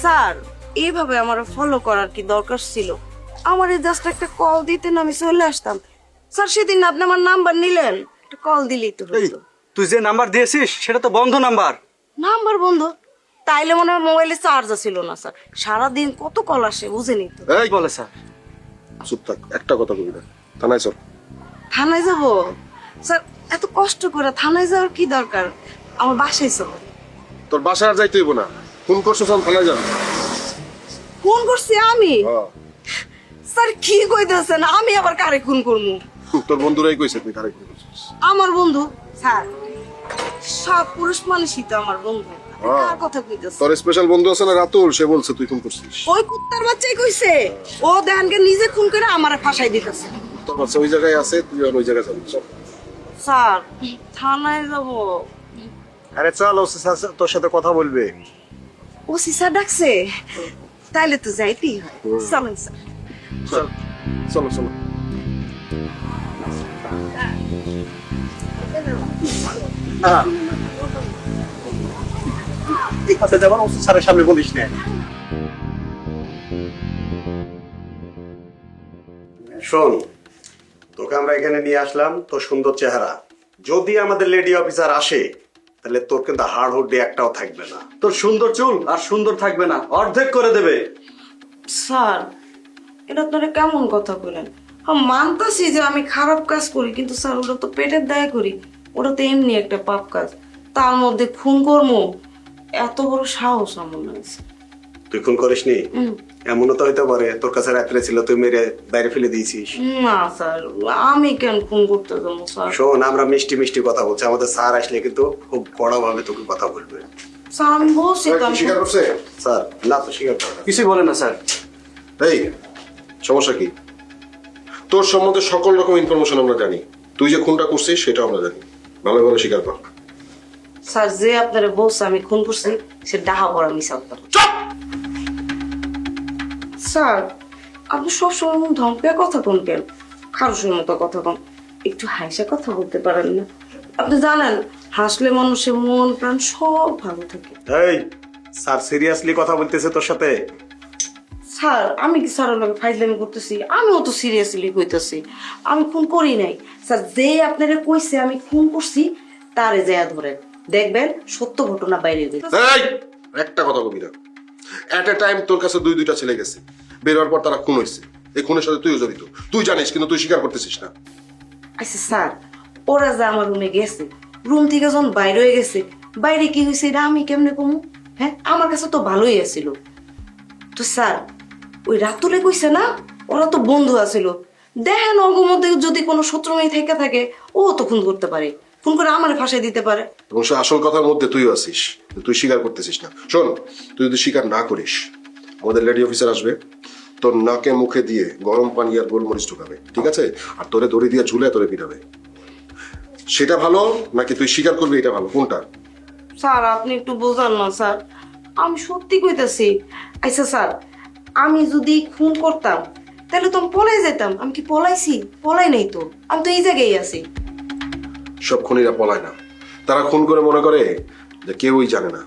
Sir এইভাবে আমার follow করার কি দরকার ছিল? আমার জাস্ট একটা কল দিতেন, আমি চলে আসতাম। স্যার সেদিন আপনি আমার নাম্বার নিলেন, একটা কল দিলেই তো এই হতো। তুই যে নাম্বার দিয়েছিস সেটা তো বন্ধ নাম্বার। নাম্বার বন্ধ? তাইলে মনে হয় মোবাইলে চার্জ ছিল না স্যার। সারাদিন কত কল আসে বুঝেনি তো। এই বলে স্যার। চুপ থাক, একটা কথা কবি না, থানায় চল। থানায় যাব? স্যার এত কষ্ট করে থানায় যাওয়ার কি দরকার? আমার বাসায় চল। তোর বাসায় আর যাইতে হইব না, ফোন করছো চল থানায় যান। ফোন করছি আমি? স্যার কি কইতেছেন? আমি আবার কারে খুন করবো? তোর বন্ধুরাই কইছে তুই কারে করছিস। আমার বন্ধু? স্যার সব পুরুষ মানুষই তো আমার বন্ধু। কার কথা কইতেছেন? তোর স্পেশাল বন্ধু আছে না রাতুল, সে বলছে তুই ফোন করছিস। ওই কুত্তার বাচ্চাই কইছে। ও দেহানকে নিজে খুন করে আমারে ফাঁসাই দিতেছে। তোর বাচ্চা ওই জায়গায় আছে, তুই আর ওই জায়গায় যাবি। চল। স্যার থানায় যাব। আরে চল, ও তোর সাথে কথা বলবে। ও সিসা ডাকছে, তাইলে তো যাইতেই হয়। চলেন স্যার। চল, চলো চলো। এই কথা যাবার ওসি স্যারের সামনে বলিস না। শোন, তোকে আমরা এখানে নিয়ে আসলাম তোর সুন্দর চেহারা। যদি আমাদের লেডি অফিসার আসে তাহলে তোর কিন্তু হাড় হুড্ডি একটাও থাকবে না। তোর সুন্দর চুল আর সুন্দর থাকবে না, অর্ধেক করে দেবে। স্যার এটা আপনারা কেমন কথা বলেন? মানতাছি যে আমি খারাপ কাজ করি, কিন্তু স্যার ওটা তো পেটের দায় করি। ওটা তো এমনি একটা পাপ কাজ, তার মধ্যে খুন করবো? এত বড় সাহস আমার নাই। তুই খুন করিসনি? এমনও তো হইতে পারে তোর কাছে রাত্রে ছিল, তুই মেরে বাইরে ফেলে দিয়েছিস। না স্যার, আমি কেন খুন করতে যাবো স্যার? শোন, আমরা মিষ্টি মিষ্টি কথা বলছি, আমাদের স্যার আসলে কিন্তু খুব কড়া ভাবে তোকে কথা বলবে। স্যার আমি বলছি তো তুই স্বীকার করছে? স্যার না, তো স্বীকার করে না। কিছুই বলে না স্যার। এই সমস্যা কি? তোর সম্বন্ধে সকল রকম ইনফরমেশন আমরা জানি, তুই যে খুনটা করছিস সেটা আমরা জানি। ভালো ভালো স্বীকার কর। স্যার যে আপনারা বলছে আমি খুন করছি, সে ডাহা পড়া মিশা আপনার। স্যার আপনি সবসময় মন ধমকে কথা কোন কেন? খারুসের মতো কথা কন, একটু হাসা কথা বলতে পারেন না? আপনি জানেন হাসলে মানুষের মন প্রাণ সব ভালো থাকে। এই স্যার সিরিয়াসলি কথা বলতেছে তোর সাথে। স্যার আমি কি স্যারের লগে ফাইজলামি করতেছি? আমিও তো সিরিয়াসলি কইতেছি আমি খুন করি নাই। স্যার যে আপনারা কইছে আমি খুন করছি, তারে যায়া ধরেন, দেখবেন সত্য ঘটনা বাইরে হইবে। এই একটা কথা কবি না, এট এ টাইম তোর কাছে দুইটা ছেলে গেছে, বের হওয়ার পর তারা খুন হয়েছে। এই খুনের সাথে তুইও জড়িত, তুই জানিস কিন্তু তুই স্বীকার করতেছিস না। আচ্ছা স্যার, ওরা যে আমার রুমে গেছে, রুম থেকে যখন বাইরে হয়ে গেছে, বাইরে কি হয়েছে এটা আমি কেমনে কমু? হ্যাঁ আমার কাছে তো ভালোই আছিল। তো স্যার ওই রাতুলে কইছে না ওরা তো বন্ধু আছিল, দেখেন অগর মধ্যে যদি কোনো শত্রু মেয়ে থেকে থাকে, ও তো খুন করতে পারে, খুন করে আমার ফাঁসাই দিতে পারে। এবং সে আসল কথার মধ্যে তুইও আছিস, তুই স্বীকার করতেছিস না। শোন, তুই যদি স্বীকার না করিস, আমাদের লেডি অফিসার আসবে, তোর নাকে মুখে দিয়ে গরম পানি আর গোলমরিচ ঢুকাবে, ঠিক আছে? আর তোরে দড়ি দিয়ে ঝুলে তোরে পিটাবে। সেটা ভালো নাকি তুই স্বীকার করবি এটা ভালো, কোনটা? স্যার আপনি একটু বোঝান না স্যার, আমি সত্যি কইতাছি। আচ্ছা স্যার, আমি যদি খুন করতাম তাহলে তো আমি পলাই যেতাম। আমি কি পলাইছি? পলাই নাই তো, আমি তো এই জায়গায় আছি। সব খুনিরা পলায় না, তারা খুন করে মনে করে যে কেউই জানে না,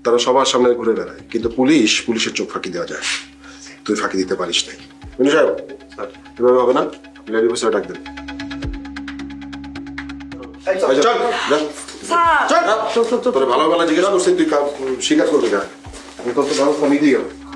তারা সবার সামনে ঘুরে বেড়ায়। কিন্তু পুলিশের চোখ ফাঁকি দেওয়া যায়, তুই ফাঁকি দিতে পারিস নাই। মিনু সাহেব, এভাবে হবে না, লেডি অফিসার ডাক দেন। চল যা। স্যার চল, তোরে ভালো ভালো জিজ্ঞেস করছি, তুই স্বীকার করবি না। আমি তোর তো ভালো কমিয়ে দিয়ে গেল।